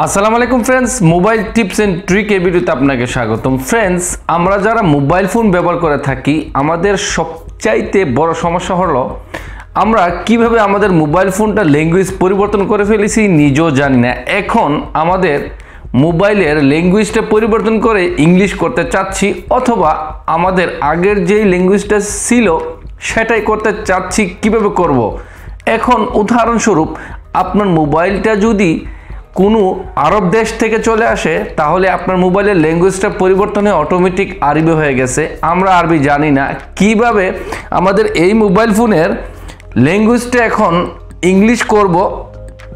আসসালামু আলাইকুম friends, mobile tips and trick এই ভিডিওতে আপনাকে স্বাগতম। ফ্রেন্ডস, আমরা যারা মোবাইল ফোন ব্যবহার করে থাকি আমাদের সবচাইতে বড় সমস্যা হলো আমরা কিভাবে আমাদের মোবাইল ফোনটা ল্যাঙ্গুয়েজ পরিবর্তন করে ফেলেছি নিজেও জানি না। এখন আমাদের মোবাইলের ল্যাঙ্গুয়েজটা পরিবর্তন করে ইংলিশ করতে চাচ্ছি, অথবা আমাদের আগের যেই ল্যাঙ্গুয়েজটা ছিল সেটাই করতে চাচ্ছি। কিভাবে করব? এখন উদাহরণস্বরূপ আপনার মোবাইলটা যদি কোনো আরব দেশ থেকে চলে আসে তাহলে আপনার মোবাইলের ল্যাঙ্গুয়েজটা পরিবর্তন হয়ে অটোমেটিক আরবি হয়ে গেছে। আমরা আরবি জানি না, কিভাবে আমাদের এই মোবাইল ফোনের ল্যাঙ্গুয়েজটা এখন ইংলিশ করব,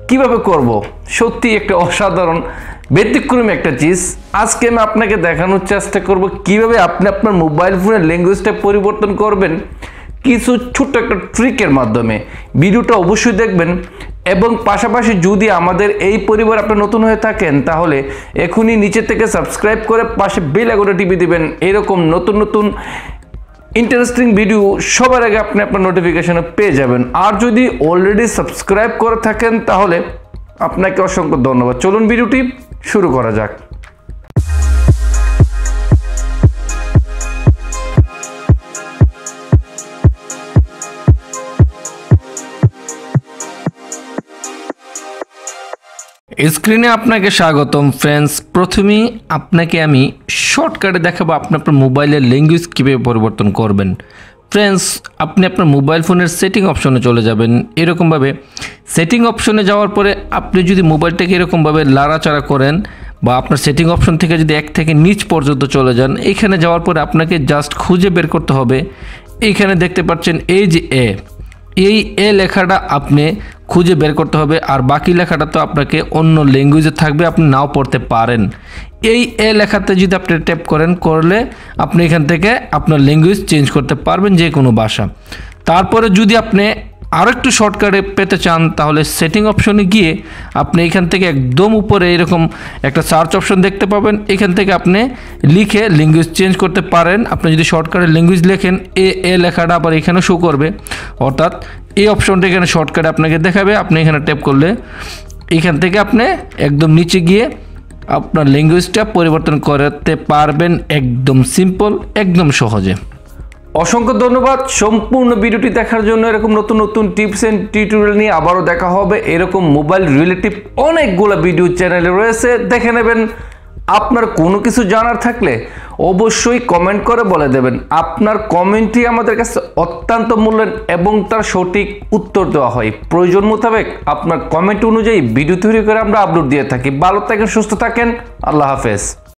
কিভাবে করব? সত্যি একটা অসাধারণ ব্যতিক্রমী একটা চিজ। আজকে আমি আপনাকে দেখানোর চেষ্টা করব কিভাবে আপনি আপনার মোবাইল ফোনের ল্যাঙ্গুয়েজটা পরিবর্তন করবেন কিছু ছোট্ট একটা ট্রিকের মাধ্যমে। ভিডিওটা অবশ্যই দেখবেন এবং পাশাপাশি যদি আমাদের এই পরিবার আপনি নতুন হয়ে থাকেন তাহলে এখনই নিচে থেকে সাবস্ক্রাইব করে পাশে বেল আইকনটা টিপে দিবেন। এরকম নতুন নতুন ইন্টারেস্টিং ভিডিও সবার আগে আপনি আপনার নোটিফিকেশনে পেয়ে যাবেন। আর যদি অলরেডি সাবস্ক্রাইব করে থাকেন তাহলে আপনাকে অসংখ্য ধন্যবাদ। চলুন ভিডিওটি শুরু করা যাক। স্ক্রিনে আপনাকে স্বাগতম ফ্রেন্ডস। প্রথমেই আপনাকে আমি শর্টকাটে দেখাবো আপনার মোবাইলের ল্যাঙ্গুয়েজ কীভাবে পরিবর্তন করবেন। ফ্রেন্ডস, আপনি আপনার মোবাইল ফোনের সেটিং অপশনে চলে যাবেন। এরকমভাবে সেটিং অপশনে যাওয়ার পরে আপনি যদি মোবাইলটাকে এরকমভাবে লাড়াচাড়া করেন বা আপনার সেটিং অপশন থেকে যদি এক থেকে নিচ পর্যন্ত চলে যান, এইখানে যাওয়ার পরে আপনাকে জাস্ট খুঁজে বের করতে হবে। এইখানে দেখতে পাচ্ছেন এই যে এই লেখাটা আপনি খুঁজে বের করতে হবে, আর বাকি লেখাটা তো আপনাকে অন্য ল্যাঙ্গুয়েজে থাকবে, আপনি নাও পড়তে পারেন। এই লেখাতে যদি আপনি ট্যাপ করলে আপনি এখান থেকে আপনার ল্যাঙ্গুয়েজ চেঞ্জ করতে পারবেন, যে কোনো ভাষা। তারপরে যদি আপনি আরও একটু শর্টকাটে পেতে চান তাহলে সেটিং অপশনে গিয়ে আপনি এখান থেকে একদম উপরে এরকম একটা সার্চ অপশন দেখতে পাবেন। এখান থেকে আপনি লিখে ল্যাঙ্গুয়েজ চেঞ্জ করতে পারেন। আপনি যদি শর্টকাটে ল্যাঙ্গুয়েজ লেখেন এ লেখাটা আবার এখানে শো করবে, অর্থাৎ এই অপশনটা এখানে শর্টকাটে আপনাকে দেখাবে। আপনি এখানে ট্যাপ করলে এখান থেকে আপনি একদম নিচে গিয়ে আপনার ল্যাঙ্গুয়েজটা পরিবর্তন করতে পারবেন, একদম সিম্পল, একদম সহজে। অসংখ্য ধন্যবাদ সম্পূর্ণ ভিডিওটি দেখার জন্য। এরকম নতুন নতুন টিপস এন্ড টিউটোরিয়াল নিয়ে আবারও দেখা হবে। এরকম মোবাইল রিলেটিভ অনেকগুলো ভিডিও চ্যানেলে রয়েছে, দেখে নেবেন। আপনার কোনো কিছু জানার থাকলে অবশ্যই কমেন্ট করে বলে দেবেন। আপনার কমেন্টই আমাদের কাছে অত্যন্ত মূল্যবান এবং তার সঠিক উত্তর দেওয়া হয়। প্রয়োজন মোতাবেক আপনার কমেন্ট অনুযায়ী ভিডিও তৈরি করে আমরা আপলোড দিয়ে থাকি। ভালো থাকেন, সুস্থ থাকেন, আল্লাহ হাফেজ।